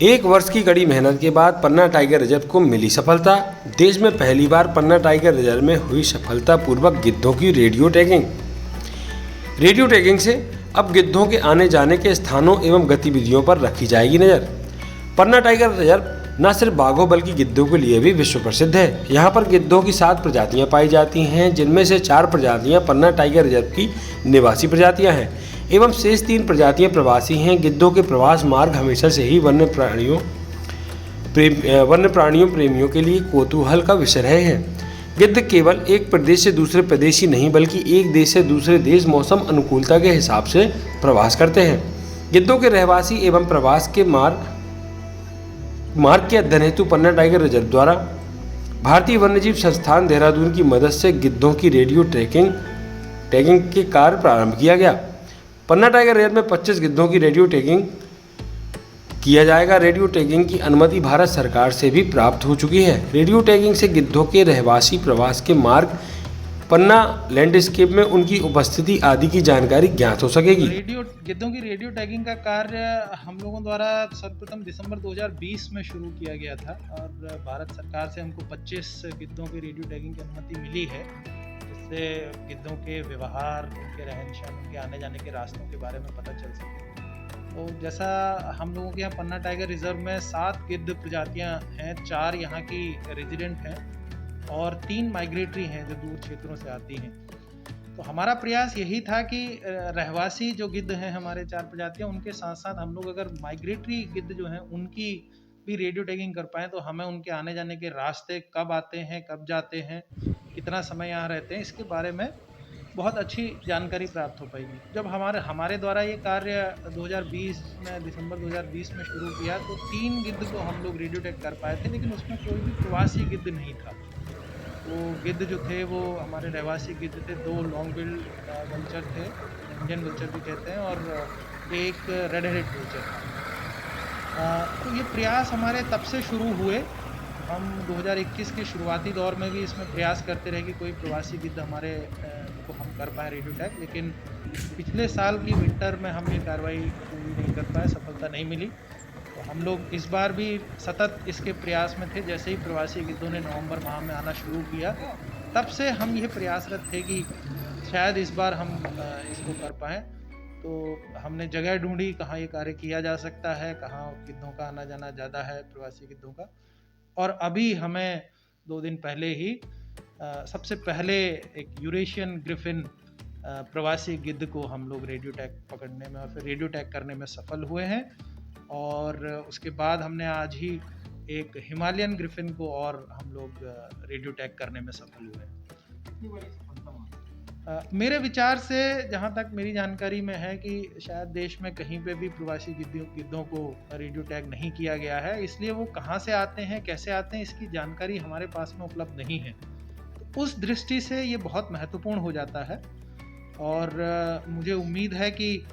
एक वर्ष की कड़ी मेहनत के बाद पन्ना टाइगर रिजर्व को मिली सफलता। देश में पहली बार पन्ना टाइगर रिजर्व में हुई सफलतापूर्वक गिद्धों की रेडियो टैगिंग। रेडियो टैगिंग से अब गिद्धों के आने जाने के स्थानों एवं गतिविधियों पर रखी जाएगी नज़र। पन्ना टाइगर रिजर्व न सिर्फ बाघों बल्कि गिद्धों के लिए भी विश्व प्रसिद्ध है। यहाँ पर गिद्धों की 7 प्रजातियाँ पाई जाती हैं, जिनमें से 4 प्रजातियाँ पन्ना टाइगर रिजर्व की निवासी प्रजातियाँ हैं एवं शेष 3 प्रजातियाँ प्रवासी हैं। गिद्धों के प्रवास मार्ग हमेशा से ही वन्य प्राणियों प्रेमियों के लिए कौतूहल का विषय रहे हैं। गिद्ध केवल एक प्रदेश से दूसरे प्रदेश ही नहीं बल्कि एक देश से दूसरे देश मौसम अनुकूलता के हिसाब से प्रवास करते हैं। गिद्धों के रहवासी एवं प्रवास के मार्ग के अध्ययन हेतु पन्ना टाइगर रिजर्व द्वारा भारतीय वन्यजीव संस्थान देहरादून की मदद से गिद्धों की रेडियो टैगिंग के कार्य प्रारंभ किया गया। पन्ना टाइगर रिजर्व में 25 गिद्धों की रेडियो टैगिंग किया जाएगा। रेडियो टैगिंग की अनुमति भारत सरकार से भी प्राप्त हो चुकी है। रेडियो टैगिंग से गिद्धों के रहवासी प्रवास के मार्ग, पन्ना लैंडस्केप में उनकी उपस्थिति आदि की जानकारी ज्ञात हो सकेगी। गिद्धों की रेडियो टैगिंग का कार्य हम लोगों द्वारा सर्वप्रथम दिसंबर 2020 में शुरू किया गया था और भारत सरकार से हमको 25 गिद्धों की रेडियो टैगिंग की अनुमति मिली है, जिससे गिद्धों के व्यवहार, उनके रहन सहन, उनके आने जाने के रास्तों के बारे में पता चल सके। तो जैसा हम लोगों के यहाँ पन्ना टाइगर रिजर्व में 7 गिद्ध प्रजातियाँ हैं, 4 यहाँ की रेजिडेंट हैं और 3 माइग्रेटरी हैं जो दूर क्षेत्रों से आती हैं। तो हमारा प्रयास यही था कि रहवासी जो गिद्ध हैं हमारे 4 प्रजातियाँ, उनके साथ साथ हम लोग अगर माइग्रेटरी गिद्ध जो हैं उनकी भी रेडियो टैगिंग कर पाएँ तो हमें उनके आने जाने के रास्ते, कब आते हैं, कब जाते हैं, कितना समय यहाँ रहते हैं, इसके बारे में बहुत अच्छी जानकारी प्राप्त हो पाएगी। जब हमारे द्वारा ये कार्य 2020 में दिसंबर 2020 में शुरू किया तो 3 गिद्ध को हम लोग रेडियो टैग कर पाए थे, लेकिन उसमें कोई भी प्रवासी गिद्ध नहीं था। वो गिद्ध जो थे वो हमारे रहवासी गिद्ध थे। 2 लॉन्ग बिल वल्चर थे, इंडियन वल्चर भी कहते हैं, और एक रेड हेडेड वल्चर था। तो ये प्रयास हमारे तब से शुरू हुए। हम 2021 के शुरुआती दौर में भी इसमें प्रयास करते रहे कि कोई प्रवासी गिद्ध हमारे को हम कर पाएँ रेडियो टैग, लेकिन पिछले साल की विंटर में हम ये कार्रवाई पूरी नहीं कर पाए, सफलता नहीं मिली। तो हम लोग इस बार भी सतत इसके प्रयास में थे। जैसे ही प्रवासी गिद्धों ने नवंबर माह में आना शुरू किया, तब से हम ये प्रयासरत थे कि शायद इस बार हम इसको कर पाएँ। तो हमने जगह ढूंढी कहाँ ये कार्य किया जा सकता है, कहाँ गिद्धों का आना जाना ज़्यादा है प्रवासी गिद्धों का, और अभी हमें 2 दिन पहले ही सबसे पहले एक यूरेशियन ग्रिफिन प्रवासी गिद्ध को हम लोग रेडियो टैग पकड़ने में और फिर रेडियो टैग करने में सफल हुए हैं। और उसके बाद हमने आज ही एक हिमालयन ग्रिफिन को और हम लोग रेडियो टैग करने में सफल हुए हैं। मेरे विचार से, जहाँ तक मेरी जानकारी में है, कि शायद देश में कहीं पे भी प्रवासी गिद्धों को रेडियो टैग नहीं किया गया है, इसलिए वो कहाँ से आते हैं, कैसे आते हैं, इसकी जानकारी हमारे पास में उपलब्ध नहीं है। तो उस दृष्टि से ये बहुत महत्वपूर्ण हो जाता है और मुझे उम्मीद है कि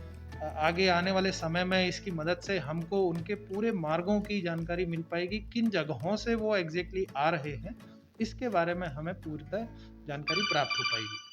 आगे आने वाले समय में इसकी मदद से हमको उनके पूरे मार्गों की जानकारी मिल पाएगी, किन जगहों से वो एग्जैक्टली आ रहे हैं, इसके बारे में हमें पूरी तरह जानकारी प्राप्त हो पाएगी।